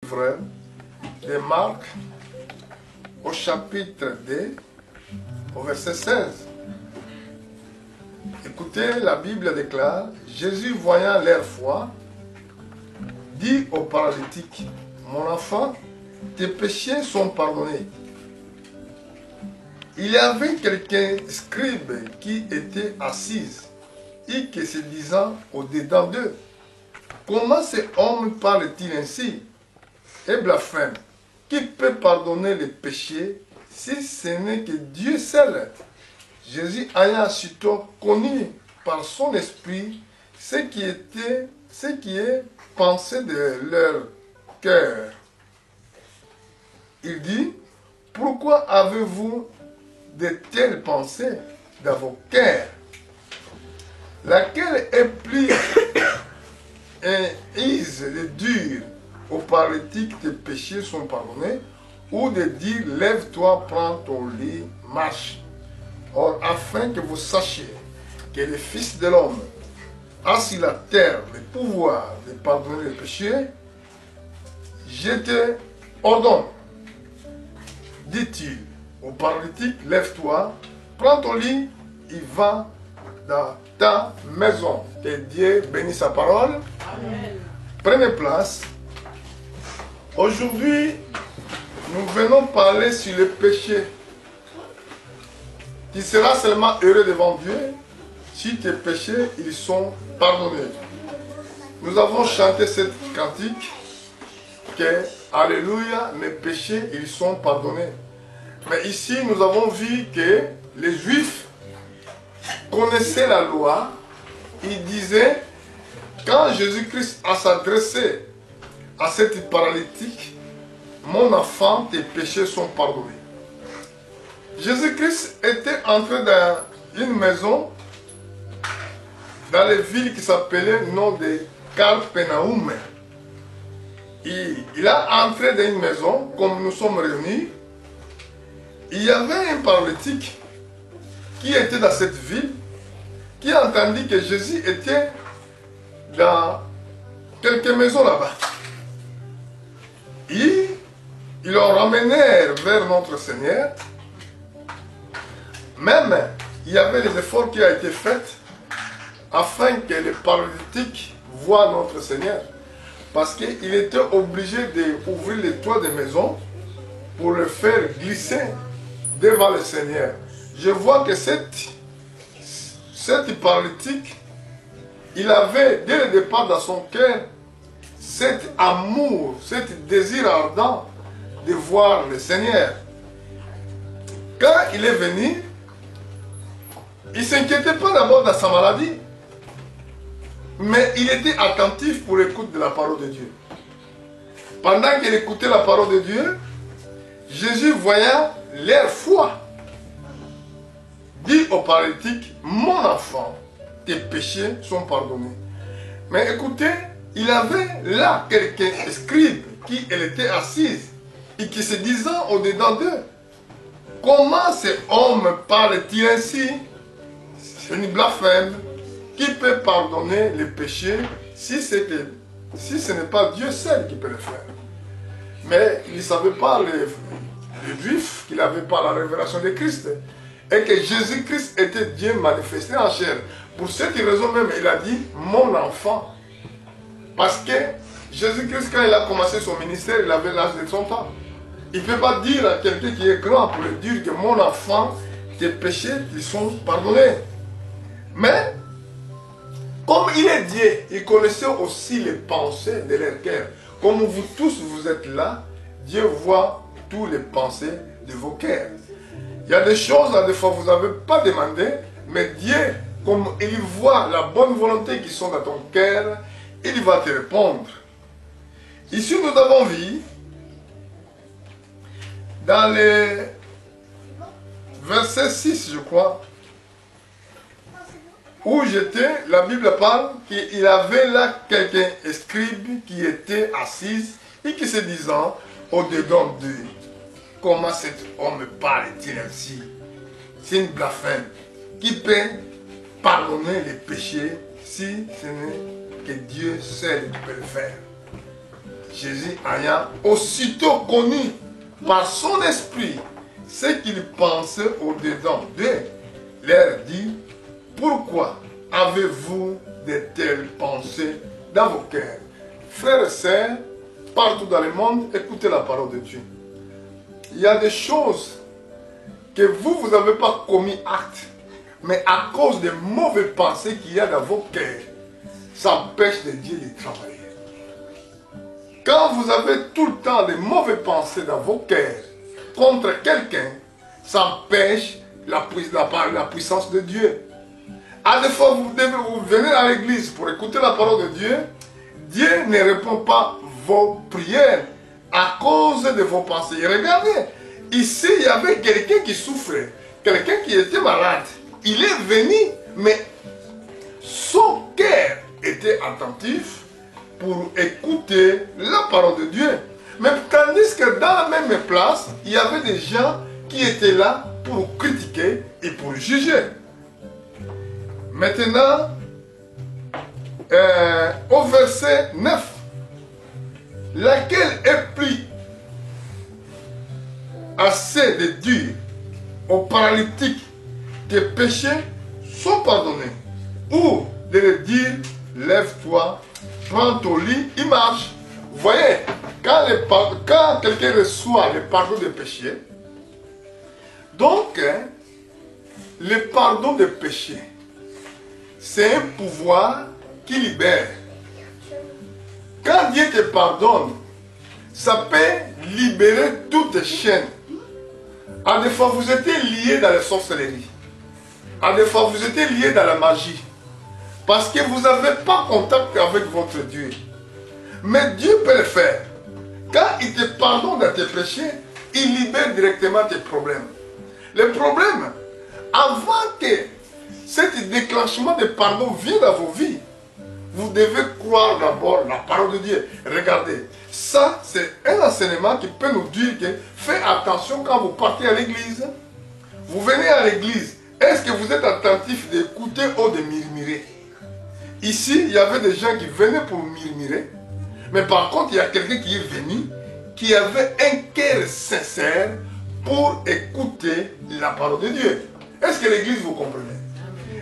livre de Marc au chapitre 2, au verset 16. Écoutez, la Bible déclare, Jésus voyant leur foi, dit au paralytique, mon enfant, tes péchés sont pardonnés. Il y avait quelqu'un scribe qui était assise et qui se disant au-dedans d'eux, comment cet homme parle-t-il ainsi? Et blasphème, qui peut pardonner les péchés si ce n'est que Dieu seul? Jésus ayant aussitôt connu par son esprit ce qui est pensé de leur cœur. Il dit, pourquoi avez-vous de telles pensées dans vos cœurs? Laquelle est plus aise de dire au paralytique tes péchés sont pardonnés, ou de dire lève-toi, prends ton lit, marche. Or, afin que vous sachiez que le Fils de l'homme a sur la terre le pouvoir de pardonner les péchés, je te ordonne, dit-il au paralytique, lève-toi, prends ton lit et va dans ta maison. Que Dieu bénisse sa parole. Amen. Prenez place. Aujourd'hui, nous venons parler sur le péché. Tu seras seulement heureux devant Dieu si tes péchés ils sont pardonnés. Nous avons chanté cette cantique que Alléluia, mes péchés ils sont pardonnés. Mais ici nous avons vu que les Juifs connaissaient la loi. Ils disaient, quand Jésus-Christ a s'adressé à cette paralytique, mon enfant, tes péchés sont pardonnés. Jésus-Christ était entré dans une maison dans les villes qui s'appelait le nom de Capernaum. Il a entré dans une maison, comme nous sommes réunis. Il y avait un paralytique qui était dans cette ville, qui a entendu que Jésus était dans quelques maisons là-bas. Ils l'ont ramené vers notre Seigneur. Même, il y avait des efforts qui ont été faits afin que les paralytiques voient notre Seigneur. Parce qu'il était obligé d'ouvrir les toits des maisons pour le faire glisser devant le Seigneur. Je vois que cette paralytique, il avait dès le départ dans son cœur cet amour, cet désir ardent de voir le Seigneur. Quand il est venu, il ne s'inquiétait pas d'abord de sa maladie, mais il était attentif pour l'écoute de la parole de Dieu. Pendant qu'il écoutait la parole de Dieu, Jésus voyant leur foi, dit au paralytique, mon enfant, tes péchés sont pardonnés. Mais écoutez, il avait là quelqu'un scribe qui elle était assise et qui se disait au-dedans d'eux, comment ce homme parle-t-il ainsi? C'est une blasphème. Qui peut pardonner les péchés si ce n'est pas Dieu seul qui peut le faire? Mais ils ne savaient pas, les Juifs, qu'il n'avait pas la révélation de Christ. Et que Jésus-Christ était Dieu manifesté en chair. Pour cette raison même, il a dit, mon enfant. Parce que Jésus-Christ, quand il a commencé son ministère, il avait l'âge de 100 ans. Il ne peut pas dire à quelqu'un qui est grand pour lui dire que mon enfant, tes péchés, ils sont pardonnés. Mais, comme il est Dieu, il connaissait aussi les pensées de leur cœur. Comme vous tous, vous êtes là, Dieu voit toutes les pensées de vos cœurs. Il y a des choses, des fois, vous n'avez pas demandé, mais Dieu, comme il voit la bonne volonté qui sont dans ton cœur, il va te répondre. Ici, nous avons vu, dans le verset 6, je crois, où j'étais, la Bible parle qu'il avait là quelqu'un scribe qui était assis et qui se disant au-dedans d'eux, comment cet homme parle-t-il ainsi? C'est une blasphème. Qui peut pardonner les péchés si ce n'est que Dieu seul qui peut le faire? Jésus ayant aussitôt connu par son esprit ce qu'il pensait au-dedans d'eux, leur dit, pourquoi avez-vous de telles pensées dans vos cœurs? Frères et sœurs, partout dans le monde, écoutez la parole de Dieu. Il y a des choses que vous n'avez pas commis acte, mais à cause des mauvaises pensées qu'il y a dans vos cœurs, ça empêche de Dieu de travailler. Quand vous avez tout le temps des mauvaises pensées dans vos cœurs contre quelqu'un, ça empêche la puissance de Dieu. À des fois, vous venez à l'église pour écouter la parole de Dieu. Dieu ne répond pas vos prières à cause de vos pensées. Et regardez, ici, il y avait quelqu'un qui souffrait, quelqu'un qui était malade. Il est venu, mais son cœur était attentif pour écouter la parole de Dieu. Mais tandis que dans la même place, il y avait des gens qui étaient là pour critiquer et pour juger. Maintenant, au verset 9, laquelle est plus assez de dire aux paralytiques tes péchés sont pardonnés, ou de le dire lève-toi, prends ton lit, il marche. Vous voyez, quand quelqu'un reçoit le pardon des péchés, donc le pardon des péchés, c'est un pouvoir qui libère. Quand Dieu te pardonne, ça peut libérer toutes tes chaînes. À des fois, vous étiez liés dans la sorcellerie. À des fois, vous étiez liés dans la magie. Parce que vous n'avez pas contact avec votre Dieu. Mais Dieu peut le faire. Quand il te pardonne de tes péchés, il libère directement tes problèmes. Le problème, avant que ce déclenchement de pardon vienne dans vos vies, vous devez croire d'abord la parole de Dieu. Regardez, ça c'est un enseignement qui peut nous dire que faites attention quand vous partez à l'église. Vous venez à l'église, est-ce que vous êtes attentif d'écouter ou de murmurer? Ici, il y avait des gens qui venaient pour murmurer, mais par contre, il y a quelqu'un qui est venu, qui avait un cœur sincère pour écouter la parole de Dieu. Est-ce que l'église vous comprenez?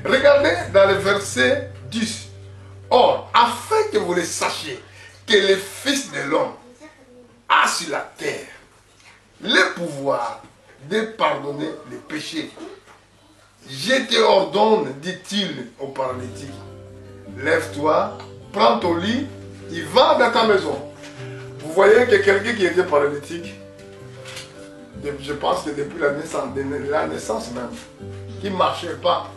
Regardez dans le verset 10. Or, afin que vous le sachiez, que le Fils de l'homme a sur la terre le pouvoir de pardonner les péchés. Je te ordonne, dit-il au paralytique, lève-toi, prends ton lit, et va dans ta maison. Vous voyez que quelqu'un qui était paralytique, je pense que depuis la naissance même, qui ne marchait pas,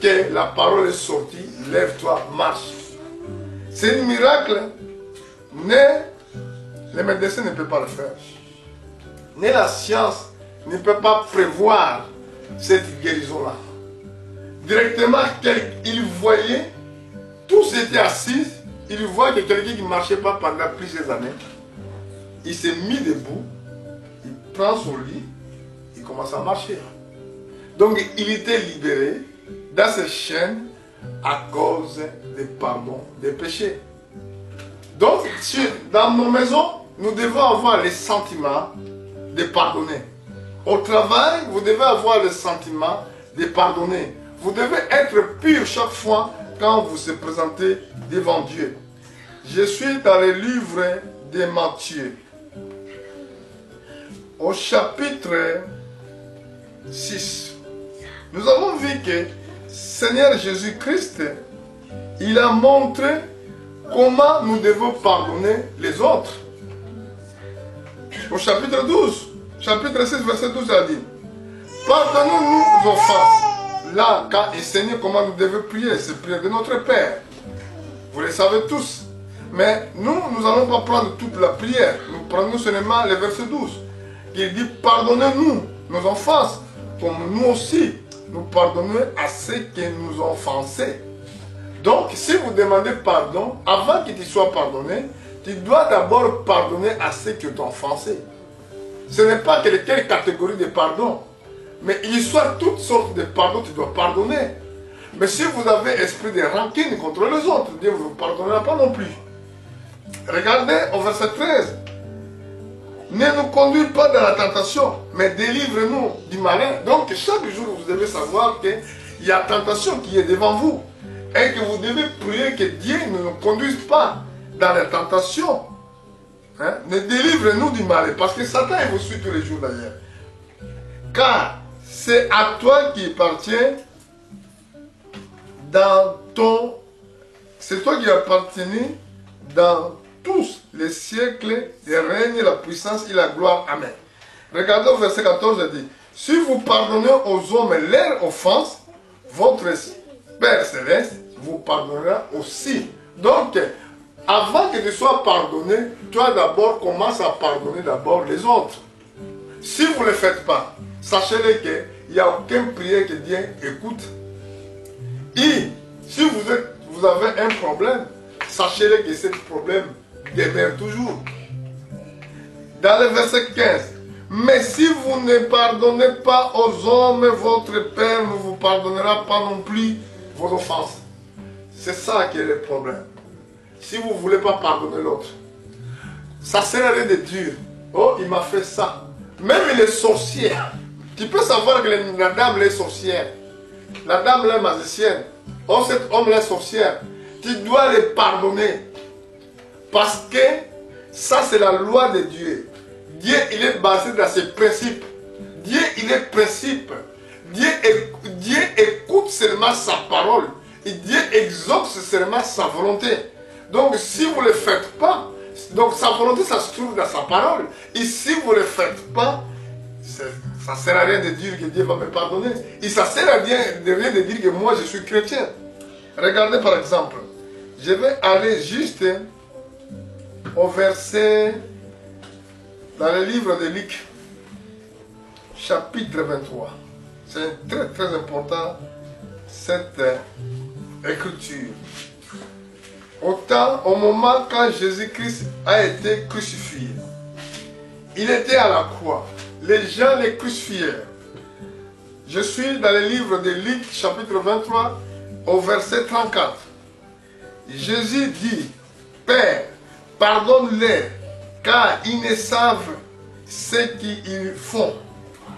que la parole est sortie, lève-toi, marche. C'est un miracle, les médecins ne peuvent pas le faire. Ni la science ne peut pas prévoir cette guérison-là. Directement, il voyait, tous étaient assis, il voit que quelqu'un qui ne marchait pas pendant plusieurs années, il s'est mis debout, il prend son lit, il commence à marcher. Donc il était libéré dans ces chaînes à cause du pardon des péchés. Donc, dans nos maisons, nous devons avoir le sentiment de pardonner. Au travail, vous devez avoir le sentiment de pardonner. Vous devez être pur chaque fois quand vous se présentez devant Dieu. Je suis dans le livre de Matthieu, au chapitre 6. Nous avons vu que Seigneur Jésus-Christ, il a montré comment nous devons pardonner les autres. Au chapitre 12, chapitre 6, verset 12, il a dit, pardonnons-nous nos offenses. Là, quand il enseigne comment nous devons prier, c'est prier de notre Père. Vous le savez tous. Mais nous n'allons pas prendre toute la prière. Nous prenons seulement le verset 12. Il dit, pardonnez-nous nos offenses, comme nous aussi, nous pardonnons à ceux qui nous ont offensés. Donc, si vous demandez pardon, avant qu'il te soit pardonné, tu dois d'abord pardonner à ceux qui t'ont offensé. Ce n'est pas quelle catégorie de pardon, mais il soit toutes sortes de pardons que tu dois pardonner. Mais si vous avez esprit de rancune contre les autres, Dieu ne vous pardonnera pas non plus. Regardez au verset 13. Ne nous conduis pas dans la tentation, mais délivre-nous du malin. Donc chaque jour, vous devez savoir qu'il y a tentation qui est devant vous. Et que vous devez prier que Dieu ne nous conduise pas dans la tentation. Hein? Ne délivre-nous du mal. Parce que Satan il vous suit tous les jours d'ailleurs. Car c'est à toi qui appartient dans ton... C'est toi qui appartiens dans tous les siècles et règne la puissance et la gloire. Amen. Regardez au verset 14, il dit, si vous pardonnez aux hommes leurs offenses, votre Père Céleste vous pardonnera aussi. Donc, avant que tu sois pardonné, toi d'abord commence à pardonner d'abord les autres. Si vous ne le faites pas, sachez-le qu'il n'y a aucune prière que Dieu écoute. Et si vous avez un problème, sachez-le que ce problème demeure toujours. Dans le verset 15, mais si vous ne pardonnez pas aux hommes, votre Père ne vous pardonnera pas non plus vos offenses. C'est ça qui est le problème. Si vous ne voulez pas pardonner l'autre, ça sert à rien de dire, oh il m'a fait ça. Même les sorcières, tu peux savoir que la dame est sorcière, la dame est magicienne, oh cet homme est sorcière, tu dois les pardonner. Parce que ça c'est la loi de Dieu. Dieu il est basé dans ses principes. Dieu il est principe. Dieu écoute seulement sa parole. Et Dieu exauce seulement sa volonté. Donc si vous ne le faites pas, donc sa volonté ça se trouve dans sa parole. Et si vous ne le faites pas, ça ne sert à rien de dire que Dieu va me pardonner. Et ça ne sert à rien de dire que moi je suis chrétien. Regardez par exemple, je vais aller juste au verset, dans le livre de Luc, chapitre 23. C'est très très important cette écriture. Au moment quand Jésus-Christ a été crucifié, il était à la croix. Les gens les crucifièrent. Je suis dans le livre de Luc, chapitre 23, au verset 34. Jésus dit, Père, pardonne-les, car ils ne savent ce qu'ils font.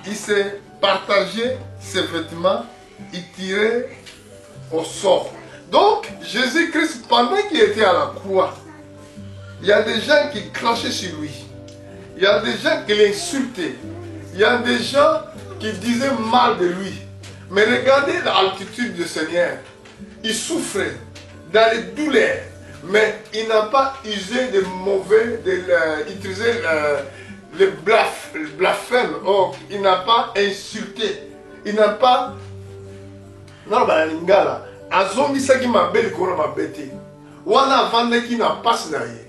Il s'est partagé ses vêtements, il tirait au sort. Donc, Jésus-Christ, pendant qu'il était à la croix, il y a des gens qui crachaient sur lui. Il y a des gens qui l'insultaient. Il y a des gens qui disaient mal de lui. Mais regardez l'altitude du Seigneur. Il souffrait dans les douleurs. Mais il n'a pas usé de mauvais, utilisé le blasphème. Oh, il n'a pas insulté. Il n'a pas... Non, bah, l'ingala. Azongisaki mabeli kona mabete. Wana avandaki na passe na ye.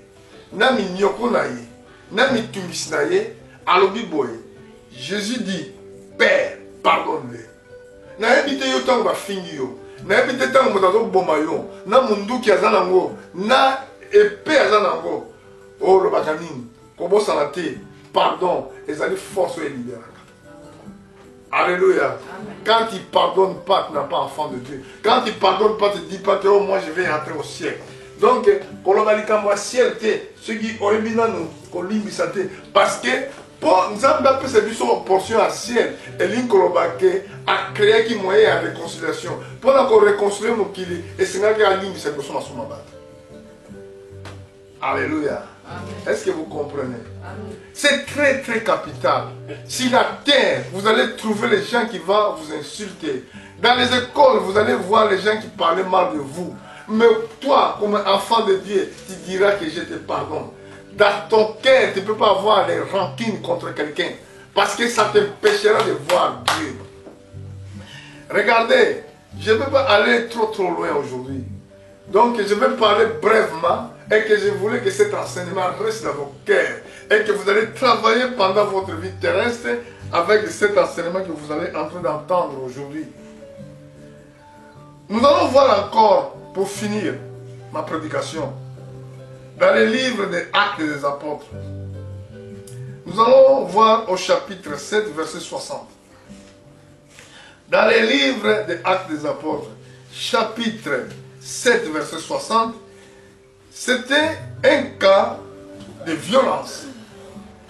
Na minyoko na ye. Na mitungisi na ye. Alobi boye. Jésus dit, Père, pardonne-le. Na ebite yo tango bafingi yo. Na ebite tango motazo boma yo. Na munduki aza nango. Na epée aza nango. Oh, le bakanini. Kobo sanate. Pardon. Ezali force et libération. Alléluia. Quand il ne pardonne pas, tu n'as pas enfant de Dieu. Quand il ne pardonne pas, tu ne dis pas que oh, moi je vais entrer au ciel. Donc, ciel, ceux qui ont mis dans parce que pour nous avons fait cette portion à ciel, et l'incolobake a créé qui moyen à réconciliation. Pour nous réconcilier, et c'est là qu'il y a une cette personne à son abat. Alléluia. Est-ce que vous comprenez? C'est très très capital. Si la terre, vous allez trouver les gens qui vont vous insulter. Dans les écoles, vous allez voir les gens qui parlent mal de vous. Mais toi, comme enfant de Dieu, tu diras que je te pardonne. Dans ton cœur, tu ne peux pas avoir les rancines contre quelqu'un. Parce que ça t'empêchera de voir Dieu. Regardez, je ne peux pas aller trop loin aujourd'hui. Donc je vais parler brièvement. Et que je voulais que cet enseignement reste dans vos cœurs. Et que vous allez travailler pendant votre vie terrestre avec cet enseignement que vous allez en train d'entendre aujourd'hui. Nous allons voir encore, pour finir ma prédication, dans les livres des Actes des Apôtres. Nous allons voir au chapitre 7, verset 60. Dans les livres des Actes des Apôtres, chapitre 7, verset 60, c'était un cas de violence.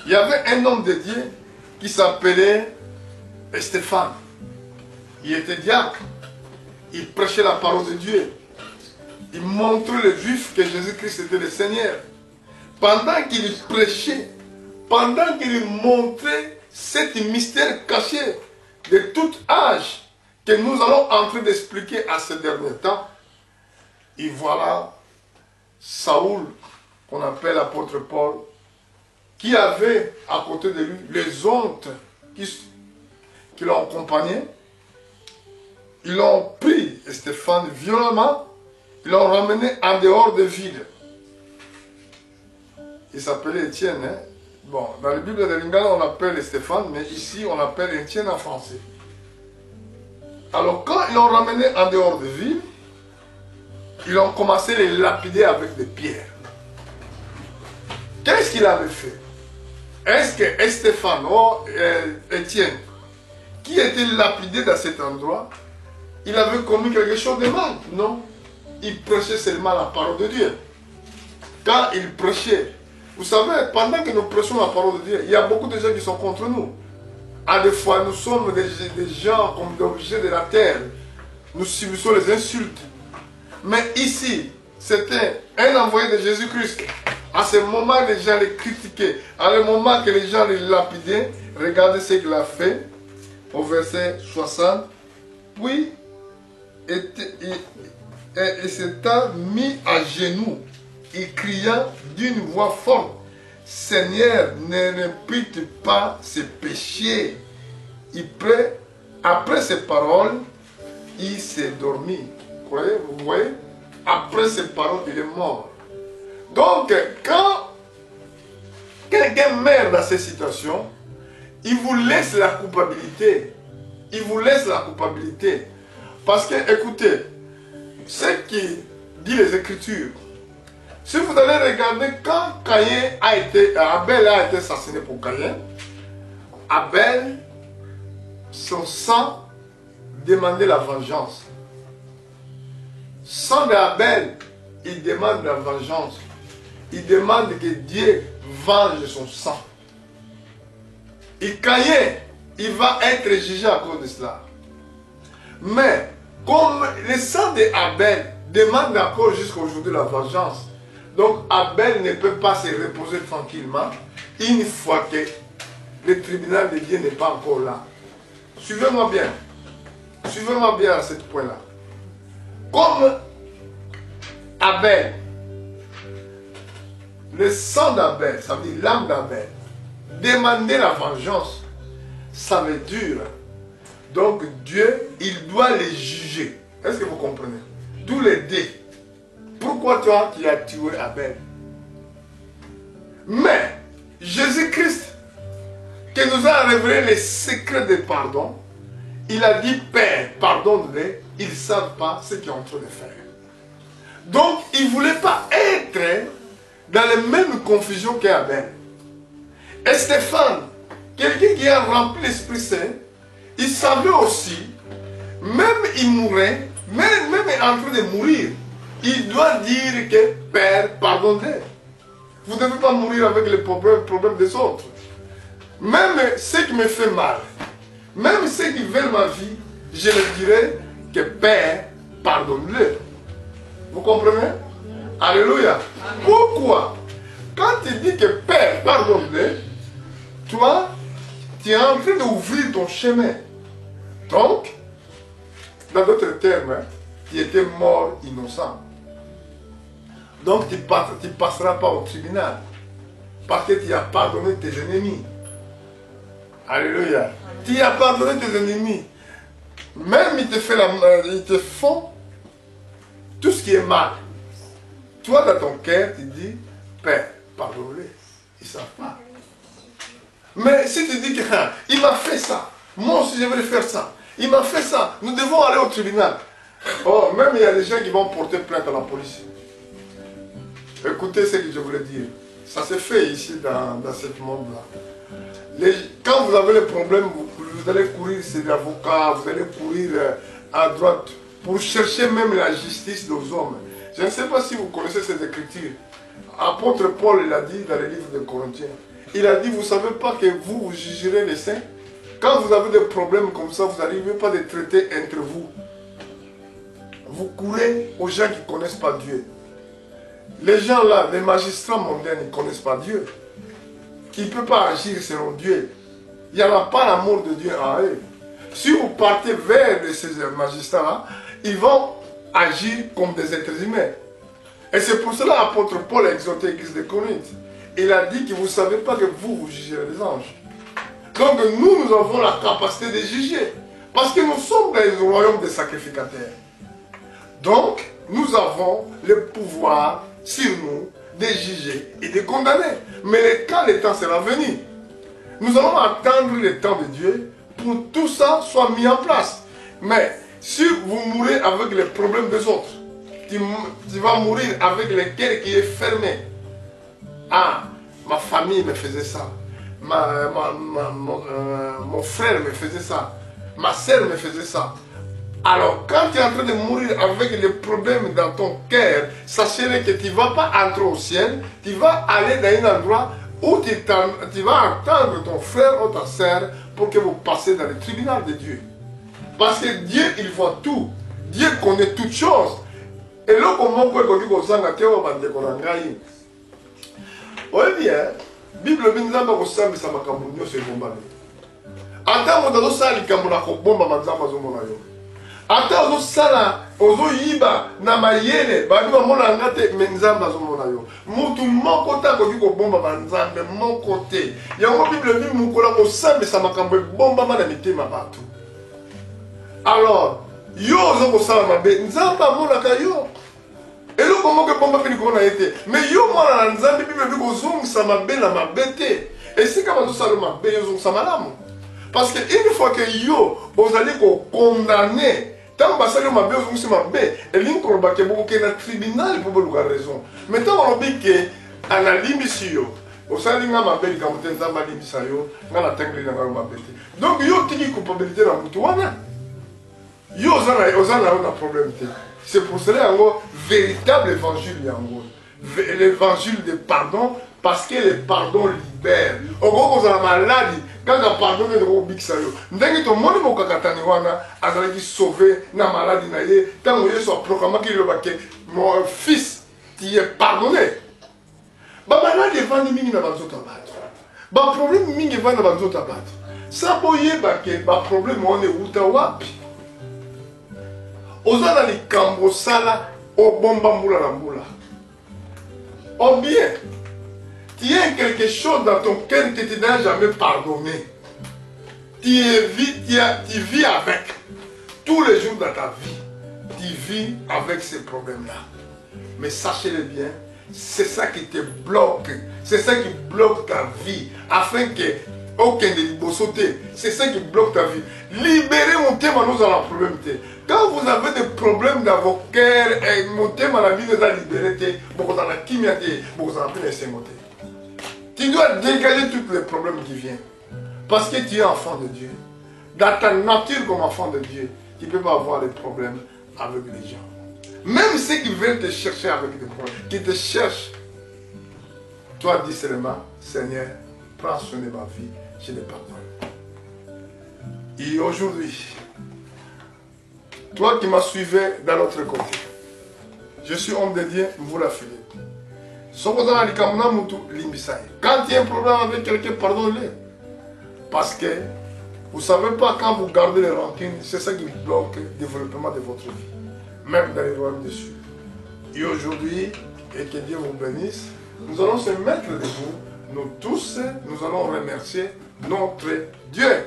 Il y avait un homme de Dieu qui s'appelait Stéphane. Il était diacre. Il prêchait la parole de Dieu. Il montrait les Juifs que Jésus-Christ était le Seigneur. Pendant qu'il prêchait, pendant qu'il montrait cet mystère caché de tout âge que nous allons entrer d'expliquer à ce dernier temps, et voilà Saoul, qu'on appelle l'apôtre Paul, qui avait à côté de lui les autres qui l'ont accompagné. Ils l'ont pris, Stéphane, violemment, ils l'ont ramené en dehors de ville. Il s'appelait Étienne. Hein? Bon, dans la Bible de Lingala, on appelle Stéphane, mais ici, on appelle Étienne en français. Alors, quand ils l'ont ramené en dehors de ville, ils ont commencé à les lapider avec des pierres. Qu'est-ce qu'il avait fait? Est-ce que Stéphane ou Étienne, qui était lapidé dans cet endroit, il avait commis quelque chose de mal? Non. Il prêchait seulement la parole de Dieu. Quand il prêchait, vous savez, pendant que nous prêchons la parole de Dieu, il y a beaucoup de gens qui sont contre nous. À des fois, nous sommes des gens comme des objets de la terre. Nous subissons les insultes. Mais ici, c'était un envoyé de Jésus-Christ. À ce moment, les gens les critiquaient. À ce moment que les gens les lapidaient, regardez ce qu'il a fait au verset 60. Puis, il s'était mis à genoux et cria d'une voix forte, Seigneur, ne répète pas ces péchés. Après ces paroles, il s'est dormi. Vous voyez? Après ces paroles, il est mort. Donc, quand quelqu'un meurt dans ces situations, il vous laisse la culpabilité. Il vous laisse la culpabilité. Parce que, écoutez, ce qui dit les Écritures, si vous allez regarder quand Abel a été assassiné pour Caïn, Abel, son sang demandait la vengeance. Sang d'Abel, il demande la vengeance. Il demande que Dieu venge son sang. Et Caïn, il va être jugé à cause de cela. Mais, comme le sang d'Abel demande encore jusqu'à aujourd'hui la vengeance, donc Abel ne peut pas se reposer tranquillement une fois que le tribunal de Dieu n'est pas encore là. Suivez-moi bien. Suivez-moi bien à ce point-là. Comme Abel, le sang d'Abel, ça veut dire l'âme d'Abel, demander la vengeance, ça veut dire, donc Dieu, il doit les juger. Est-ce que vous comprenez? D'où les dés. Pourquoi toi qui as tué Abel? Mais Jésus-Christ, qui nous a révélé les secrets de pardon, il a dit, Père, pardonne-les, ils ne savent pas ce qu'ils sont en train de faire. Donc, il ne voulait pas être dans les mêmes confusions qu'Abel. Et Stéphane, quelqu'un qui a rempli l'Esprit Saint, il savait aussi, même il mourait, même en train de mourir, il doit dire que Père, pardonne-les. Vous ne devez pas mourir avec les problèmes des autres. Même ce qui me fait mal, même ceux qui veulent ma vie, je leur dirai que Père, pardonne-le. Vous comprenez? Alléluia. Amen. Pourquoi? Quand tu dis que Père, pardonne-le, toi, tu es en train d'ouvrir ton chemin. Donc, dans d'autres termes, tu étais mort innocent. Donc, tu ne passeras pas au tribunal. Parce que tu as pardonné tes ennemis. Alléluia. Tu as pardonné tes ennemis. Même ils te font tout ce qui est mal. Toi, dans ton cœur, tu dis, Père, pardonne-les. Ils ne savent pas. Mais si tu dis qu'il m'a fait ça, moi aussi je vais faire ça. Il m'a fait ça. Nous devons aller au tribunal. Oh, même il y a des gens qui vont porter plainte à la police. Écoutez ce que je voulais dire. Ça se fait ici dans ce monde-là. Quand vous avez les problèmes, vous allez courir chez l'avocat, vous allez courir à droite pour chercher même la justice des hommes. Je ne sais pas si vous connaissez cette écriture. Apôtre Paul, il a dit dans le livre de Corinthiens, il a dit, vous ne savez pas que vous jugerez les saints? Quand vous avez des problèmes comme ça, vous n'arrivez pas à les traiter entre vous. Vous courez aux gens qui ne connaissent pas Dieu. Les gens là, les magistrats mondains, ils ne connaissent pas Dieu. Qui ne peut pas agir selon Dieu. Il n'y a pas l'amour de Dieu en eux. Si vous partez vers ces magistrats-là, ils vont agir comme des êtres humains. Et c'est pour cela que l'apôtre Paul a exhorté l'église de Corinthe. Il a dit que vous ne savez pas que vous jugerez les anges. Donc nous avons la capacité de juger. Parce que nous sommes dans le royaume des sacrificateurs. Donc, nous avons le pouvoir sur nous de juger et de condamner. Mais quand le temps sera venu, nous allons attendre le temps de Dieu pour que tout ça soit mis en place. Mais si vous mourrez avec les problèmes des autres, tu vas mourir avec le cœur qui est fermé. Ah, ma famille me faisait ça. Mon frère me faisait ça. Ma soeur me faisait ça. Alors, quand tu es en train de mourir avec les problèmes dans ton cœur, sachez que tu ne vas pas entrer au ciel, tu vas aller dans un endroit où tu vas attendre ton frère ou ta soeur pour que vous passiez dans le tribunal de Dieu. Parce que Dieu, il voit tout. Dieu connaît toutes choses. Et là, comment vous pouvez dire que vous avez dit oui bien, la Bible dit que vous avez dit que vous avez dit que vous avez dit que vous avez dit que ata ozosala ozoyiba na mayele badi bamona ngate menzamba azomona yo mutu moko ta koki kobomba banzambe moko te yango Bible bi mukola kosambisa makambo ebombama na mitema bato. Alors yo ozokosala mabe nzambe amonaka yo eloko moko ebomba mpe likolo na ye te mais yo mwana na nzambe Bible bi kozongisa mabe na mabe te esika bazosala mabe yo ozongisa malamu parce que une fois que yo ozali kokondamne tant que ça m'a bien aussi m'a bien et l'incroyable que beaucoup qui est dans le tribunal pour beaucoup de raisons mais tant on dit que à la limite au sein de ma belle quand on entend ma limite ça yo dans la tête de la ma belle donc yo qui culpabilité dans tout wana yo ozana un problème c'est pour cela en gros véritable évangile en gros l'évangile de pardon parce que le pardon libère au gros on a maladie quand on pardonne de Robik Sayo, ndenge to moni mo kakatani wana azalaki sauver na maladie na ye tant que soit proclamé qu'il le baké mon fils qui est pardonné. Ba maladie vandi mingi na banzota bato. Ba problème mingi vandi na banzota bato. Sa boye baké ba problème on est uta wapi. Ozana li kambo sala o bomba mbula na mbula. O bien tu as quelque chose dans ton cœur que tu n'as jamais pardonné. Tu vis avec. Tous les jours de ta vie, tu vis avec ces problèmes-là. Mais sachez-le bien, c'est ça qui te bloque. C'est ça qui bloque ta vie. Afin que aucun de l'ibosauté, c'est ça qui bloque ta vie. Libérez mon thème à nous dans la problème. Quand vous avez des problèmes dans vos cœurs, mon thème à la vie nous a libéré, beaucoup dans la kimia, beaucoup dans la pénétration. Tu dois dégager tous les problèmes qui viennent. Parce que tu es enfant de Dieu. Dans ta nature comme enfant de Dieu, tu ne peux pas avoir des problèmes avec les gens. Même ceux qui veulent te chercher avec des problèmes, qui te cherchent, toi dis seulement, Seigneur, prends soin de ma vie, je les pardonne. Et aujourd'hui, toi qui m'as suivi dans l'autre côté, je suis homme de Dieu, vous la Philippe. Quand il y a un problème avec quelqu'un, pardonnez-le. Parce que vous ne savez pas, quand vous gardez les rancunes, c'est ça qui bloque le développement de votre vie. Même dans les royaumes des cieux. Et aujourd'hui, et que Dieu vous bénisse, nous allons se mettre debout. Nous tous, nous allons remercier notre Dieu.